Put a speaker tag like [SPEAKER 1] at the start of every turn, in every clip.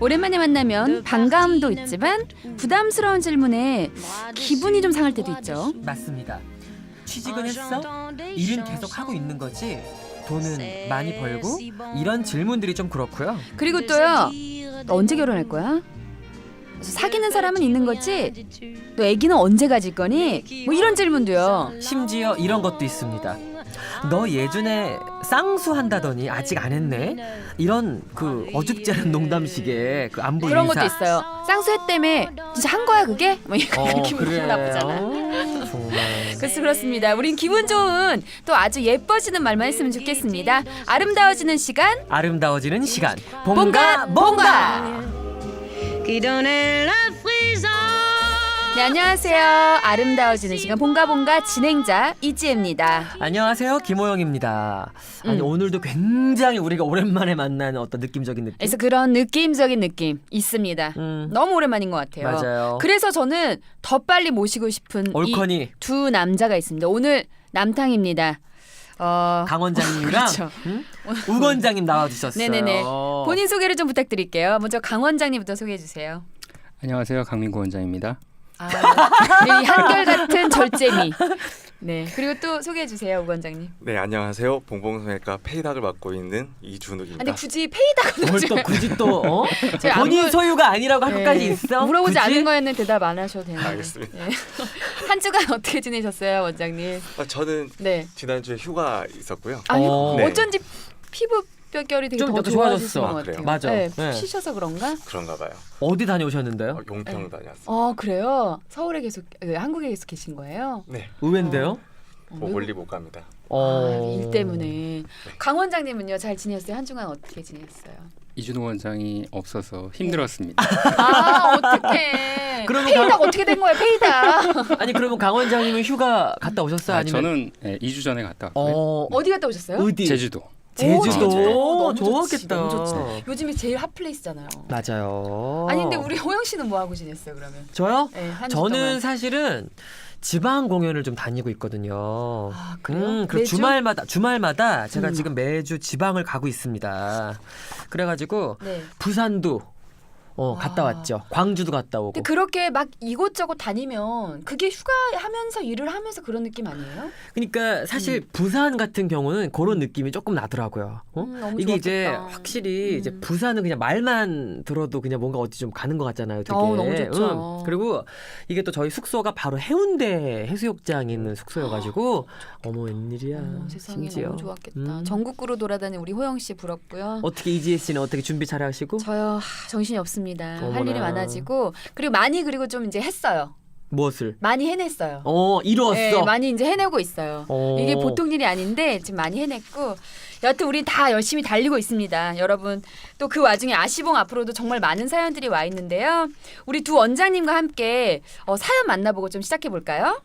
[SPEAKER 1] 오랜만에 만나면 반가움도 있지만 부담스러운 질문에 기분이 좀 상할 때도 있죠.
[SPEAKER 2] 맞습니다. 취직은 했어? 일은 계속 하고 있는 거지? 돈은 많이 벌고? 이런 질문들이 좀 그렇고요.
[SPEAKER 1] 그리고 또요, 너 언제 결혼할 거야? 사귀는 사람은 있는 거지? 너 애기는 언제 가질 거니? 뭐 이런 질문도요.
[SPEAKER 2] 심지어 이런 것도 있습니다. 너 예전에 쌍수한다더니 아직 안 했네? 이런 그 어줍지 않은 농담식의 그 안부
[SPEAKER 1] 그런
[SPEAKER 2] 인사.
[SPEAKER 1] 것도 있어요. 쌍수했다며 진짜 한 거야 그게? 뭐 이거 기분
[SPEAKER 2] 그래.
[SPEAKER 1] 나쁘잖아.
[SPEAKER 2] 정말.
[SPEAKER 1] 그래서 그렇습니다. 우린 기분 좋은 또 아주 예뻐지는 말만 했으면 좋겠습니다. 아름다워지는 시간
[SPEAKER 2] 아름다워지는 시간.
[SPEAKER 1] 봉가 봉가.
[SPEAKER 3] Donner la frisson.
[SPEAKER 1] 네, 안녕하세요. 아름다워지는 시간 봉가봉가 진행자 이지혜입니다.
[SPEAKER 2] 안녕하세요, 김호영입니다. 아니 오늘도 굉장히 우리가 오랜만에 만나는 어떤 느낌적인 느낌.
[SPEAKER 1] 그래서 그런 느낌적인 느낌 있습니다. 너무 오랜만인 것 같아요.
[SPEAKER 2] 맞아요.
[SPEAKER 1] 그래서 저는 더 빨리 모시고 싶은
[SPEAKER 2] 올커니
[SPEAKER 1] 이 두 남자가 있습니다. 오늘 남탕입니다.
[SPEAKER 2] 강 원장님이랑
[SPEAKER 1] 그렇죠.
[SPEAKER 2] 우 원장님 나와주셨어요.
[SPEAKER 1] 네네네. 본인 소개를 좀 부탁드릴게요. 먼저 강 원장님부터 소개해 주세요.
[SPEAKER 4] 안녕하세요, 강민구 원장입니다.
[SPEAKER 1] 네, 이 한결같은 절제미. 네. 그리고 또 소개해 주세요, 우 원장님.
[SPEAKER 5] 네, 안녕하세요. 봉봉성형외과 페이닥을 맡고 있는 이준욱입니다.
[SPEAKER 1] 근데 굳이 페이다가
[SPEAKER 2] 뭘 또 굳이 또
[SPEAKER 1] 저희
[SPEAKER 2] 본인
[SPEAKER 1] 안무-
[SPEAKER 2] 소유가 아니라고 할
[SPEAKER 1] 네.
[SPEAKER 2] 것까지 있어?
[SPEAKER 1] 물어보지
[SPEAKER 2] 굳이?
[SPEAKER 1] 않은 거였는 대답 안 하셔도 되는데.
[SPEAKER 5] 알겠습니다.
[SPEAKER 1] 네. 한 주간 어떻게 지내셨어요, 원장님?
[SPEAKER 5] 저는
[SPEAKER 1] 네.
[SPEAKER 5] 지난주에 휴가 있었고요.
[SPEAKER 1] 아니
[SPEAKER 2] 네.
[SPEAKER 1] 어쩐지 피부 뼈결이 되게
[SPEAKER 2] 좀
[SPEAKER 1] 더
[SPEAKER 2] 약간
[SPEAKER 1] 좋아지신 것
[SPEAKER 5] 좋아졌어.
[SPEAKER 1] 같아요.
[SPEAKER 2] 맞아.
[SPEAKER 1] 네,
[SPEAKER 2] 네.
[SPEAKER 1] 쉬셔서 그런가?
[SPEAKER 5] 그런가 봐요.
[SPEAKER 2] 어디 다녀오셨는데요?
[SPEAKER 5] 용평 다녔어요.
[SPEAKER 1] 그래요? 서울에 계속 한국에 계속 계신 거예요?
[SPEAKER 5] 네,
[SPEAKER 2] 의외인데요?
[SPEAKER 5] 뭐 멀리 못 갑니다.
[SPEAKER 1] 일 때문에. 강 원장님은요, 잘 지냈어요? 한 주간 어떻게 지냈어요?
[SPEAKER 4] 이준호 원장이 없어서 힘들었습니다.
[SPEAKER 1] 어떡해.
[SPEAKER 2] 그러면
[SPEAKER 1] 페이닥 어떻게 된 거예요, 페이닥?
[SPEAKER 2] 아니 그러면 강 원장님은 휴가 갔다 오셨어요? 아니면
[SPEAKER 4] 저는 2주 전에 갔다 왔고요.
[SPEAKER 1] 어디 갔다 오셨어요?
[SPEAKER 2] 어디?
[SPEAKER 4] 제주도.
[SPEAKER 2] 제주도.
[SPEAKER 1] 너무
[SPEAKER 2] 좋았겠다.
[SPEAKER 1] 너무 좋지. 요즘에 제일 핫플레이스잖아요.
[SPEAKER 2] 맞아요.
[SPEAKER 1] 아니 근데 우리 호영 씨는 뭐 하고 지냈어요, 그러면?
[SPEAKER 2] 저요?
[SPEAKER 1] 네, 한 주
[SPEAKER 2] 저는
[SPEAKER 1] 동안.
[SPEAKER 2] 사실은 지방 공연을 좀 다니고 있거든요.
[SPEAKER 1] 그래요?
[SPEAKER 2] 그리고
[SPEAKER 1] 매주?
[SPEAKER 2] 주말마다 제가 지금 매주 지방을 가고 있습니다. 그래가지고
[SPEAKER 1] 네.
[SPEAKER 2] 부산도 갔다 왔죠. 광주도 갔다 오고.
[SPEAKER 1] 근데 그렇게 막 이곳저곳 다니면 그게 휴가하면서 일을 하면서 그런 느낌 아니에요?
[SPEAKER 2] 그러니까 사실 부산 같은 경우는 그런 느낌이 조금 나더라고요.
[SPEAKER 1] 너무
[SPEAKER 2] 이게 이제
[SPEAKER 1] 좋았겠다.
[SPEAKER 2] 확실히 이제 부산은 그냥 말만 들어도 그냥 뭔가 어디 좀 가는 것 같잖아요. 되게.
[SPEAKER 1] 너무 좋죠.
[SPEAKER 2] 그리고 이게 또 저희 숙소가 바로 해운대 해수욕장에 있는 숙소여가지고 어머 웬일이야.
[SPEAKER 1] 세상에
[SPEAKER 2] 심지어.
[SPEAKER 1] 너무 좋았겠다. 전국구로 돌아다니는 우리 호영 씨 부럽고요.
[SPEAKER 2] 어떻게 이지혜 씨는 어떻게 준비 잘 하시고?
[SPEAKER 1] 저요 정신이 없습니다. 할
[SPEAKER 2] 어머나.
[SPEAKER 1] 일이 많아지고 그리고 많이 그리고 좀 이제 했어요.
[SPEAKER 2] 무엇을?
[SPEAKER 1] 많이 해냈어요.
[SPEAKER 2] 이루었어.
[SPEAKER 1] 네, 많이 이제 해내고 있어요.
[SPEAKER 2] 어.
[SPEAKER 1] 이게 보통 일이 아닌데 지금 많이 해냈고 여하튼 우리 다 열심히 달리고 있습니다. 여러분 또 그 와중에 아시봉 앞으로도 정말 많은 사연들이 와 있는데요. 우리 두 원장님과 함께 사연 만나보고 좀 시작해 볼까요?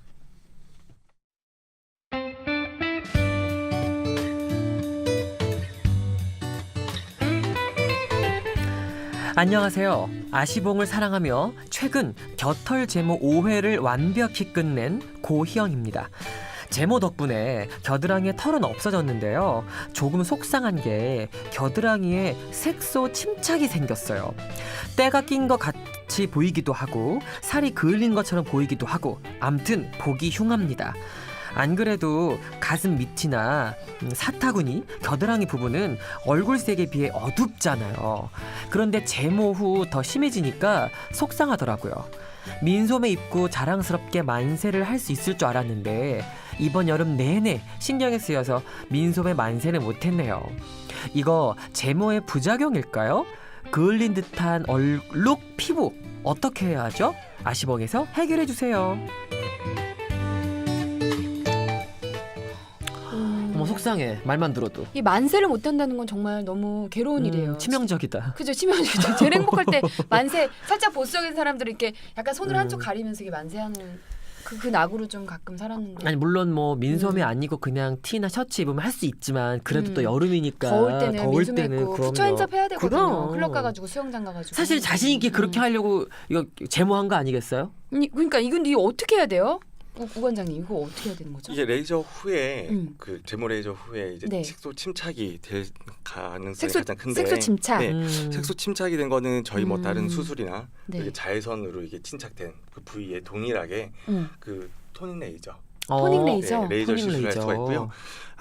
[SPEAKER 2] 안녕하세요. 아시봉을 사랑하며 최근 겨털 제모 5회를 완벽히 끝낸 고희영입니다. 제모 덕분에 겨드랑이에 털은 없어졌는데요. 조금 속상한 게 겨드랑이에 색소 침착이 생겼어요. 때가 낀 것 같이 보이기도 하고 살이 그을린 것처럼 보이기도 하고 암튼 보기 흉합니다. 안 그래도 가슴 밑이나 사타구니, 겨드랑이 부분은 얼굴색에 비해 어둡잖아요. 그런데 제모 후 더 심해지니까 속상하더라고요. 민소매 입고 자랑스럽게 만세를 할 수 있을 줄 알았는데 이번 여름 내내 신경이 쓰여서 민소매 만세는 못했네요. 이거 제모의 부작용일까요? 그을린 듯한 얼룩 피부 어떻게 해야 하죠? 아시봉에서 해결해 주세요. 어머 속상해. 말만 들어도.
[SPEAKER 1] 이 만세를 못 한다는 건 정말 너무 괴로운 일이에요.
[SPEAKER 2] 치명적이다.
[SPEAKER 1] 그죠, 치명적이죠. 제일 행복할 때 만세 살짝 보수적인 사람들은 이렇게 약간 손을 한쪽 가리면서 이게 만세하는 그 낙으로 좀 가끔 살았는데.
[SPEAKER 2] 아니 물론 뭐 민소매 아니고 그냥 티나 셔츠 입으면 할 수 있지만 그래도 또 여름이니까
[SPEAKER 1] 더울 때는 민소매 입고
[SPEAKER 2] 그럼요.
[SPEAKER 1] 부처 인접 해야 되거든요.
[SPEAKER 2] 그럼.
[SPEAKER 1] 클럽 가가지고 수영장 가가지고.
[SPEAKER 2] 사실 자신 있게 그렇게 하려고 이거 제모한 거 아니겠어요?
[SPEAKER 1] 그러니까 이건 어떻게 해야 돼요? 우 원장님 이거 어떻게 해야 되는 거죠?
[SPEAKER 5] 이게 레이저 후에
[SPEAKER 1] 그
[SPEAKER 5] 제모 레이저 후에 이제
[SPEAKER 1] 네.
[SPEAKER 5] 색소 침착이 될 가능성이
[SPEAKER 1] 색소-
[SPEAKER 5] 가장 큰데
[SPEAKER 1] 색소 침착.
[SPEAKER 5] 네. 색소 침착이 된 거는 저희 뭐 다른
[SPEAKER 1] 음.
[SPEAKER 5] 수술이나
[SPEAKER 1] 네.
[SPEAKER 5] 이렇게 자외선으로 이게 침착된 그 부위에 동일하게
[SPEAKER 1] 음.
[SPEAKER 5] 그 토닝 레이저,
[SPEAKER 1] 토닝 레이저?
[SPEAKER 5] 네, 레이저
[SPEAKER 2] 토닝
[SPEAKER 5] 시술할
[SPEAKER 2] 레이저.
[SPEAKER 5] 수가 있고요.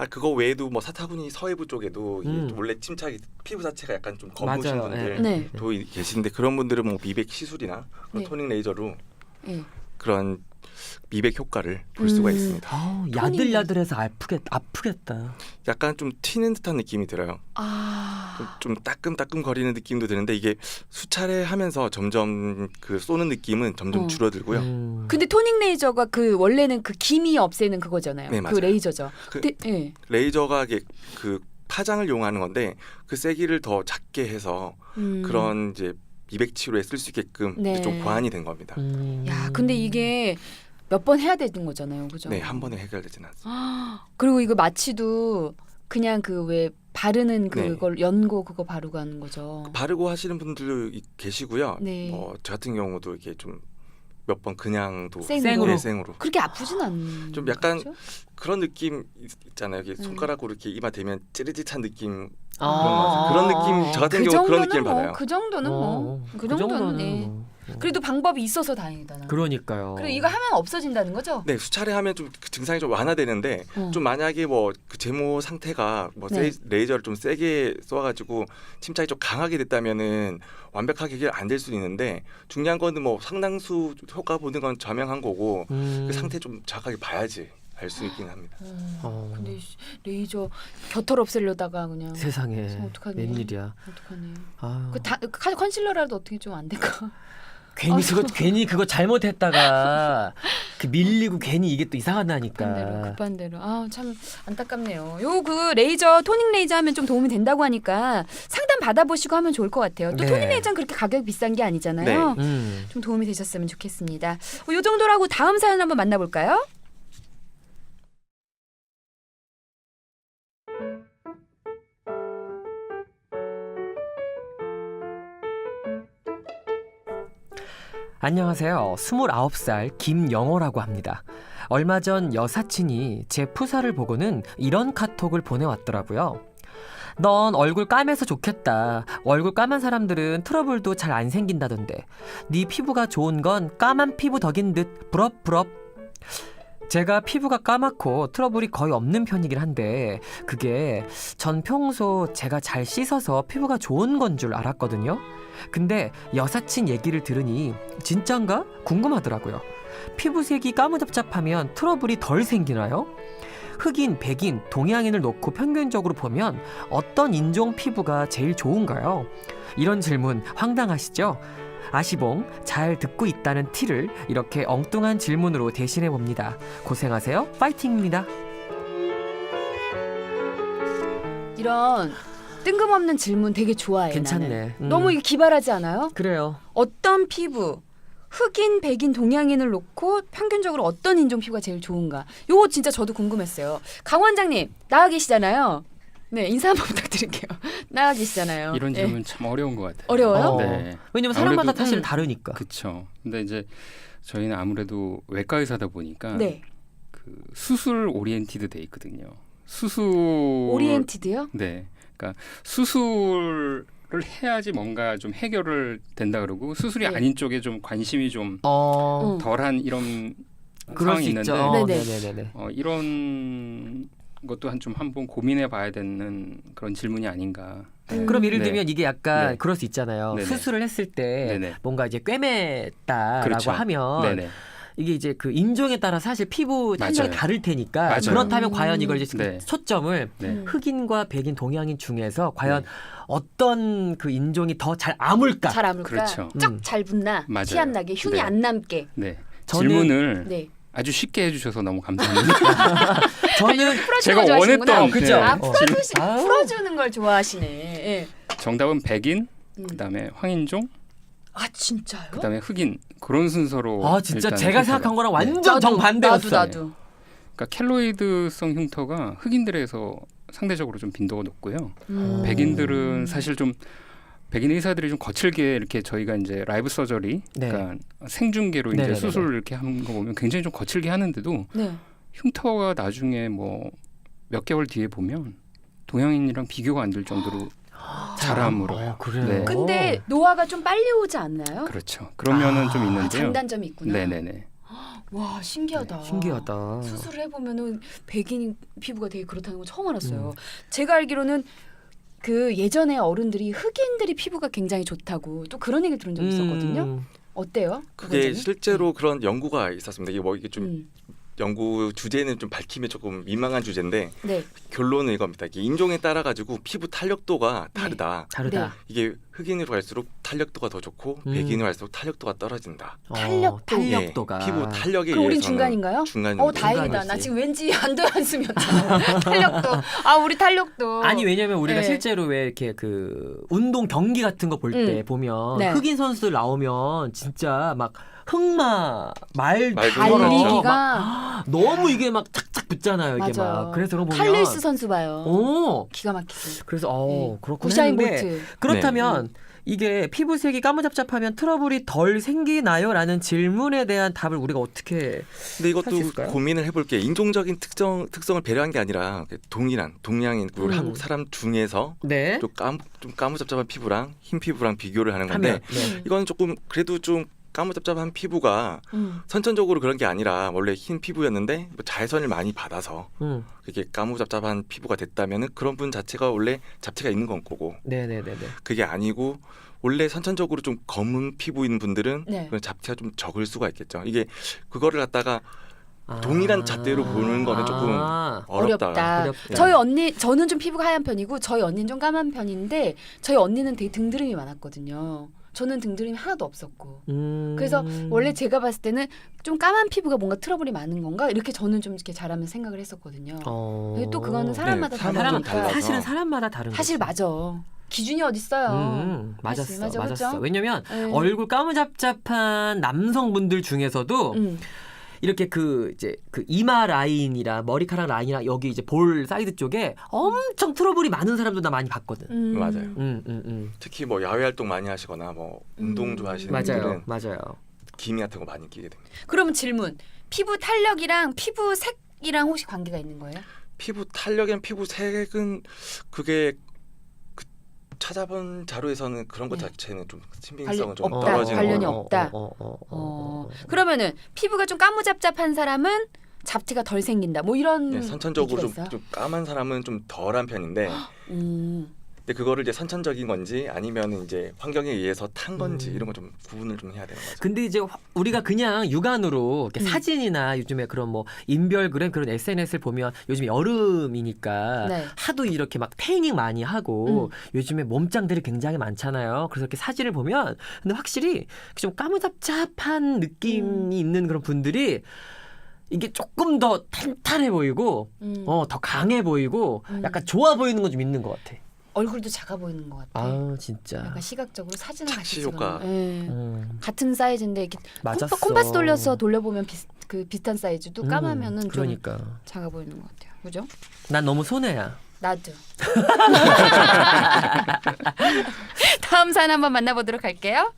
[SPEAKER 5] 그거 외에도 뭐 사타구니 서해부 쪽에도 이게 좀
[SPEAKER 2] 음.
[SPEAKER 5] 원래 침착이 피부 자체가 약간 좀 검으신
[SPEAKER 2] 맞아요.
[SPEAKER 5] 분들
[SPEAKER 1] 네.
[SPEAKER 5] 도 계시는데 그런 분들은 뭐 미백 시술이나
[SPEAKER 1] 네.
[SPEAKER 5] 토닝 레이저로
[SPEAKER 1] 네.
[SPEAKER 5] 그런 미백 효과를 볼 수가
[SPEAKER 1] 음.
[SPEAKER 5] 있습니다.
[SPEAKER 2] 야들야들해서 아프겠다.
[SPEAKER 5] 약간 좀 튀는 듯한 느낌이 들어요. 좀 따끔따끔 거리는 느낌도 드는데 이게 수차례 하면서 점점 그 쏘는 느낌은 점점 줄어들고요.
[SPEAKER 1] 근데 토닝 레이저가 그 원래는 그 기미 없애는 그거잖아요.
[SPEAKER 5] 네,
[SPEAKER 1] 그
[SPEAKER 5] 맞아요.
[SPEAKER 1] 레이저죠.
[SPEAKER 5] 그
[SPEAKER 1] 근데 예.
[SPEAKER 5] 레이저가 이게 그 파장을 이용하는 건데 그 세기를 더 작게 해서 그런 이제 미백 치료에 쓸 수 있게끔
[SPEAKER 1] 네.
[SPEAKER 5] 좀 고안이 된 겁니다.
[SPEAKER 1] 야, 근데 이게 몇 번 해야 되는 거잖아요. 그죠?
[SPEAKER 5] 네, 한 번에 해결되지는 않습니다.
[SPEAKER 1] 그리고 이거 마취도 그냥 그 왜 바르는
[SPEAKER 5] 네.
[SPEAKER 1] 그걸 연고 그거 바르고 하는 거죠.
[SPEAKER 5] 바르고 하시는 분들도
[SPEAKER 1] 어.
[SPEAKER 5] 계시고요.
[SPEAKER 1] 네.
[SPEAKER 5] 저 같은 경우도 이렇게 좀 몇 번 그냥도
[SPEAKER 1] 생으로?
[SPEAKER 5] 네, 생으로.
[SPEAKER 1] 그렇게 아프진 않는
[SPEAKER 5] 좀 약간
[SPEAKER 1] 거죠?
[SPEAKER 5] 그런 느낌 있잖아요. 이게 손가락으로 이렇게 이마 대면 찌릿찌릿한 느낌
[SPEAKER 2] 아.
[SPEAKER 5] 그런 느낌 저 같은 경우 그런 느낌을
[SPEAKER 1] 뭐,
[SPEAKER 5] 받아요.
[SPEAKER 1] 그 정도는 뭐. 그 정도는 네. 그래도 방법이 있어서 다행이다. 나는.
[SPEAKER 2] 그러니까요.
[SPEAKER 1] 그리고 이거 하면 없어진다는 거죠?
[SPEAKER 5] 네, 수차례 하면 좀 그 증상이 좀 완화되는데 좀 만약에 뭐 그 제모 상태가 뭐
[SPEAKER 1] 네.
[SPEAKER 5] 레이저를 좀 세게 쏘아가지고 침착이 좀 강하게 됐다면은 완벽하게 해결 안 될 수 있는데 중요한 거는 뭐 상당수 효과 보는 건 저명한 거고 그 상태 좀 정확하게 봐야지 알 수 있긴 합니다.
[SPEAKER 1] 근데 레이저 겨털 없애려다가 그냥
[SPEAKER 2] 세상에
[SPEAKER 1] 어떡하니?
[SPEAKER 2] 웬일이야.
[SPEAKER 1] 어떡하네.
[SPEAKER 2] 아유.
[SPEAKER 1] 그 컨실러라도 어떻게 좀 안 될까?
[SPEAKER 2] 괜히 그거 잘못했다가 그 밀리고 괜히 이게 또 이상하다니까.
[SPEAKER 1] 급한 대로. 참 안타깝네요. 요 그 레이저 토닝 레이저 하면 좀 도움이 된다고 하니까 상담 받아보시고 하면 좋을 것 같아요. 또
[SPEAKER 2] 네.
[SPEAKER 1] 토닝 레이저는 그렇게 가격 비싼 게 아니잖아요. 좀 도움이 되셨으면 좋겠습니다. 요 정도라고 다음 사연 한번 만나볼까요?
[SPEAKER 2] 안녕하세요. 29살 김영호라고 합니다. 얼마 전 여사친이 제 푸사를 보고는 이런 카톡을 보내왔더라고요. 넌 얼굴 까매서 좋겠다. 얼굴 까만 사람들은 트러블도 잘 안 생긴다던데. 네 피부가 좋은 건 까만 피부 덕인 듯 부럽. 제가 피부가 까맣고 트러블이 거의 없는 편이긴 한데 그게 전 평소 제가 잘 씻어서 피부가 좋은 건 줄 알았거든요. 근데 여사친 얘기를 들으니 진짠가? 궁금하더라고요. 피부색이 까무잡잡하면 트러블이 덜 생기나요? 흑인, 백인, 동양인을 놓고 평균적으로 보면 어떤 인종 피부가 제일 좋은가요? 이런 질문 황당하시죠? 아시봉, 잘 듣고 있다는 티를 이렇게 엉뚱한 질문으로 대신해 봅니다. 고생하세요. 파이팅입니다.
[SPEAKER 1] 이런 뜬금없는 질문 되게 좋아해.
[SPEAKER 2] 괜찮네.
[SPEAKER 1] 나는. 너무 이게 기발하지 않아요?
[SPEAKER 2] 그래요.
[SPEAKER 1] 어떤 피부, 흑인, 백인, 동양인을 놓고 평균적으로 어떤 인종 피부가 제일 좋은가? 요거 진짜 저도 궁금했어요. 강 원장님 나와 계시잖아요. 네, 인사 한번 부탁드릴게요. 나와 계시잖아요.
[SPEAKER 4] 이런
[SPEAKER 1] 네.
[SPEAKER 4] 질문 참 어려운 것 같아요.
[SPEAKER 1] 어려워요?
[SPEAKER 4] 네.
[SPEAKER 2] 왜냐면 사람마다
[SPEAKER 4] 아무래도-
[SPEAKER 2] 사실 다르니까.
[SPEAKER 4] 그렇죠. 근데 이제 저희는 아무래도 외과 의사다 보니까
[SPEAKER 1] 네.
[SPEAKER 4] 그 수술 오리엔티드 돼 있거든요. 수술
[SPEAKER 1] 오리엔티드요?
[SPEAKER 4] 네. 그러니까 수술을 해야지 뭔가 좀 해결을 된다 그러고 수술이
[SPEAKER 1] 네.
[SPEAKER 4] 아닌 쪽에 좀 관심이 좀
[SPEAKER 1] 음.
[SPEAKER 4] 덜한 이런
[SPEAKER 2] 그럴
[SPEAKER 4] 상황이
[SPEAKER 2] 수
[SPEAKER 4] 있는데
[SPEAKER 2] 있죠.
[SPEAKER 1] 네네.
[SPEAKER 2] 네네네.
[SPEAKER 4] 이런 것도 한번 고민해 봐야 되는 그런 질문이 아닌가.
[SPEAKER 2] 그럼 예를
[SPEAKER 4] 네.
[SPEAKER 2] 들면 이게 약간
[SPEAKER 4] 네.
[SPEAKER 2] 그럴 수 있잖아요.
[SPEAKER 4] 네네.
[SPEAKER 2] 수술을 했을 때
[SPEAKER 4] 네네.
[SPEAKER 2] 뭔가 이제 꿰맸다라고
[SPEAKER 4] 그렇죠.
[SPEAKER 2] 하면
[SPEAKER 4] 네네.
[SPEAKER 2] 이게 이제 그 인종에 따라 사실 피부 한정이
[SPEAKER 4] 맞아요.
[SPEAKER 2] 다를 테니까
[SPEAKER 4] 맞아요.
[SPEAKER 2] 그렇다면 과연 이걸 이제
[SPEAKER 4] 네.
[SPEAKER 2] 초점을
[SPEAKER 4] 네.
[SPEAKER 2] 흑인과 백인, 동양인 중에서 과연
[SPEAKER 4] 네.
[SPEAKER 2] 어떤 그 인종이 더 잘 아물까?
[SPEAKER 1] 잘 아물까?
[SPEAKER 4] 그렇죠.
[SPEAKER 1] 쫙 잘 붙나?
[SPEAKER 4] 맞아요.
[SPEAKER 1] 티 안 나게, 흉이
[SPEAKER 4] 네.
[SPEAKER 1] 안 남게.
[SPEAKER 4] 네.
[SPEAKER 2] 저는-
[SPEAKER 4] 질문을
[SPEAKER 1] 네.
[SPEAKER 4] 아주 쉽게 해주셔서 너무 감사합니다.
[SPEAKER 2] 저는
[SPEAKER 1] 풀어주는
[SPEAKER 4] 제가
[SPEAKER 1] 거 좋아하시는구나.
[SPEAKER 4] 원했던
[SPEAKER 2] 그죠?
[SPEAKER 1] 아,
[SPEAKER 2] 어. 아우.
[SPEAKER 1] 풀어주는 걸 좋아하시네. 예.
[SPEAKER 4] 정답은 백인,
[SPEAKER 1] 음.
[SPEAKER 4] 그다음에 황인종,
[SPEAKER 1] 아 진짜요?
[SPEAKER 4] 그다음에 흑인 그런 순서로.
[SPEAKER 2] 아 진짜
[SPEAKER 4] 일단
[SPEAKER 2] 제가
[SPEAKER 4] 흉터가-
[SPEAKER 2] 생각한 거랑
[SPEAKER 4] 네.
[SPEAKER 2] 완전 정반대였어요.
[SPEAKER 1] 나도.
[SPEAKER 4] 그러니까 켈로이드성 흉터가 흑인들에서 상대적으로 좀 빈도가 높고요.
[SPEAKER 1] 음.
[SPEAKER 4] 백인들은 사실 좀 백인 의사들이 좀 거칠게 이렇게 저희가 이제 라이브 서저리,
[SPEAKER 2] 네.
[SPEAKER 4] 그러니까 생중계로 이제
[SPEAKER 2] 네네네네.
[SPEAKER 4] 수술을 이렇게 하는 거 보면 굉장히 좀 거칠게 하는데도
[SPEAKER 1] 네.
[SPEAKER 4] 흉터가 나중에 뭐 몇 개월 뒤에 보면 동양인이랑 비교가 안 될 정도로 자라물어요.
[SPEAKER 2] 그래요.
[SPEAKER 4] 네.
[SPEAKER 1] 근데 노화가 좀 빨리 오지 않나요?
[SPEAKER 4] 그렇죠. 그런 면은 좀
[SPEAKER 1] 아,
[SPEAKER 4] 있는데요.
[SPEAKER 1] 장단점이 있구나.
[SPEAKER 4] 네네네.
[SPEAKER 1] 와 신기하다.
[SPEAKER 2] 신기하다.
[SPEAKER 1] 수술을 해보면은 백인 피부가 되게 그렇다는 거 처음 알았어요.
[SPEAKER 2] 음.
[SPEAKER 1] 제가 알기로는 그 예전에 어른들이 흑인들이 피부가 굉장히 좋다고 또 그런 얘기 들은 적 있었거든요. 어때요?
[SPEAKER 5] 그게
[SPEAKER 1] 원장님?
[SPEAKER 5] 실제로 그런 연구가 있었습니다. 이게 뭐 이게 좀
[SPEAKER 1] 음.
[SPEAKER 5] 연구 주제는 좀 밝히면 조금 민망한 주제인데
[SPEAKER 1] 네.
[SPEAKER 5] 결론은 이겁니다. 이게 인종에 따라 가지고 피부 탄력도가
[SPEAKER 1] 네.
[SPEAKER 5] 다르다.
[SPEAKER 2] 다르다.
[SPEAKER 5] 이게 흑인으로 갈수록 탄력도가 더 좋고 백인으로 갈수록 탄력도가 떨어진다.
[SPEAKER 1] 탄력도.
[SPEAKER 2] 탄력도가.
[SPEAKER 5] 예, 피부 탄력에
[SPEAKER 1] 그럼 우린
[SPEAKER 5] 의해서는
[SPEAKER 1] 중간인가요?
[SPEAKER 5] 중간입니다.
[SPEAKER 1] 다행이다. 나
[SPEAKER 5] 중간이지.
[SPEAKER 1] 지금 왠지 안도 한숨이었잖아. 탄력도. 아 우리 탄력도.
[SPEAKER 2] 아니 왜냐면 우리가
[SPEAKER 1] 네.
[SPEAKER 2] 실제로 왜 이렇게 그 운동 경기 같은 거 볼 때 보면
[SPEAKER 1] 네.
[SPEAKER 2] 흑인 선수들 나오면 진짜 막 흑마 말
[SPEAKER 1] 달리기가
[SPEAKER 2] 너무 이게 막 착착 붙잖아요. 이게
[SPEAKER 1] 맞아요.
[SPEAKER 2] 막 그래서 그런 거 보면
[SPEAKER 1] 칼리스 선수 봐요.
[SPEAKER 2] 오
[SPEAKER 1] 기가 막히지.
[SPEAKER 2] 그래서
[SPEAKER 1] 네.
[SPEAKER 2] 그렇구나
[SPEAKER 1] 우사인
[SPEAKER 2] 했는데
[SPEAKER 1] 볼트.
[SPEAKER 2] 그렇다면 이게 피부색이 까무잡잡하면 트러블이 덜 생기나요?라는 질문에 대한 답을 우리가 어떻게
[SPEAKER 5] 근데
[SPEAKER 2] 할수
[SPEAKER 5] 이것도
[SPEAKER 2] 있을까요?
[SPEAKER 5] 고민을 해볼 게 인종적인 특성을 배려한 게 아니라 동일한 동양인 우리 한국 사람 중에서
[SPEAKER 2] 네
[SPEAKER 5] 좀 까무잡잡한 피부랑 흰 피부랑 비교를 하는 건데
[SPEAKER 2] 하면 네.
[SPEAKER 5] 이건 조금 그래도 좀 까무잡잡한 피부가
[SPEAKER 1] 음.
[SPEAKER 5] 선천적으로 그런 게 아니라 원래 흰 피부였는데 뭐 자외선을 많이 받아서 이게 까무잡잡한 피부가 됐다면은 그런 분 자체가 원래 잡티가 있는 건 거고
[SPEAKER 2] 네네네네
[SPEAKER 5] 그게 아니고 원래 선천적으로 좀 검은 피부인 분들은
[SPEAKER 1] 네.
[SPEAKER 5] 그런 잡티가 좀 적을 수가 있겠죠. 이게 그거를 갖다가 동일한 잣대로 보는 거는 조금 어렵다.
[SPEAKER 2] 어렵다.
[SPEAKER 1] 저희 언니 저는 좀 피부가 하얀 편이고 저희 언니는 좀 까만 편인데 저희 언니는 되게 등드름이 많았거든요. 저는 등드름이 하나도 없었고. 그래서 원래 제가 봤을 때는 좀 까만 피부가 뭔가 트러블이 많은 건가 이렇게 저는 좀 이렇게 자라면서 생각을 했었거든요. 근데 또 그거는 사람마다
[SPEAKER 5] 네, 사람마다
[SPEAKER 1] 다르니까.
[SPEAKER 5] 달라서.
[SPEAKER 2] 사실은 사람마다 다른
[SPEAKER 1] 사실
[SPEAKER 2] 거지.
[SPEAKER 1] 맞아. 기준이 어딨어요.
[SPEAKER 2] 맞았어.
[SPEAKER 1] 맞아,
[SPEAKER 2] 맞았어.
[SPEAKER 1] 그죠?
[SPEAKER 2] 왜냐면
[SPEAKER 1] 네.
[SPEAKER 2] 얼굴 까무잡잡한 남성분들 중에서도
[SPEAKER 1] 음.
[SPEAKER 2] 이렇게 그 이제 그 이마 라인이랑 머리카락 라인이랑 여기 이제 볼 사이드 쪽에 엄청 트러블이 많은 사람도 나 많이 봤거든.
[SPEAKER 5] 맞아요.
[SPEAKER 2] 음.
[SPEAKER 5] 특히 뭐 야외 활동 많이 하시거나 뭐 운동 좋아하시는
[SPEAKER 2] 맞아요.
[SPEAKER 5] 분들은
[SPEAKER 2] 맞아요.
[SPEAKER 5] 기미 같은 거 많이 끼게 됩니다.
[SPEAKER 1] 그러면 질문. 피부 탄력이랑 피부 색이랑 혹시 관계가 있는 거예요?
[SPEAKER 5] 피부 탄력이랑 피부 색은 그게 찾아본 자료에서는 그런 것
[SPEAKER 1] 네.
[SPEAKER 5] 자체는 좀 신빙성은 좀
[SPEAKER 1] 없다.
[SPEAKER 5] 떨어지는
[SPEAKER 1] 관련이
[SPEAKER 5] 거예요.
[SPEAKER 1] 없다. 그러면은 피부가 좀 까무잡잡한 사람은 잡티가 덜 생긴다. 뭐 이런
[SPEAKER 5] 네, 선천적으로
[SPEAKER 1] 얘기가 있어요?
[SPEAKER 5] 좀 까만 사람은 좀 덜한 편인데 근데 그거를 이제 선천적인 건지 아니면 이제 환경에 의해서 탄 건지 이런 거 좀 구분을 좀 해야 되는 거죠.
[SPEAKER 2] 근데 이제 우리가 그냥 육안으로 이렇게 사진이나 요즘에 그런 뭐 인별그램 그런 SNS를 보면 요즘 여름이니까
[SPEAKER 1] 네.
[SPEAKER 2] 하도 이렇게 막 태닝 많이 하고 요즘에 몸짱들이 굉장히 많잖아요. 그래서 이렇게 사진을 보면 근데 확실히 좀 까무잡잡한 느낌이 있는 그런 분들이 이게 조금 더 탄탄해 보이고 더 강해 보이고 약간 좋아 보이는 건 좀 있는 것 같아.
[SPEAKER 1] 얼굴도 작아 보이는 것 같아.
[SPEAKER 2] 아 진짜.
[SPEAKER 1] 약간 시각적으로 사진을 같이
[SPEAKER 5] 착시 효과.
[SPEAKER 1] 찍으면
[SPEAKER 2] 음,
[SPEAKER 1] 같은 사이즈인데 이렇게
[SPEAKER 2] 맞았어.
[SPEAKER 1] 콤파스 돌려서 돌려보면 비슷한 사이즈도 까마면은 좀
[SPEAKER 2] 그러니까
[SPEAKER 1] 작아 보이는 것 같아요. 그죠?
[SPEAKER 2] 난 너무 손해야.
[SPEAKER 1] 나도. 다음 사연 한번 만나보도록 할게요.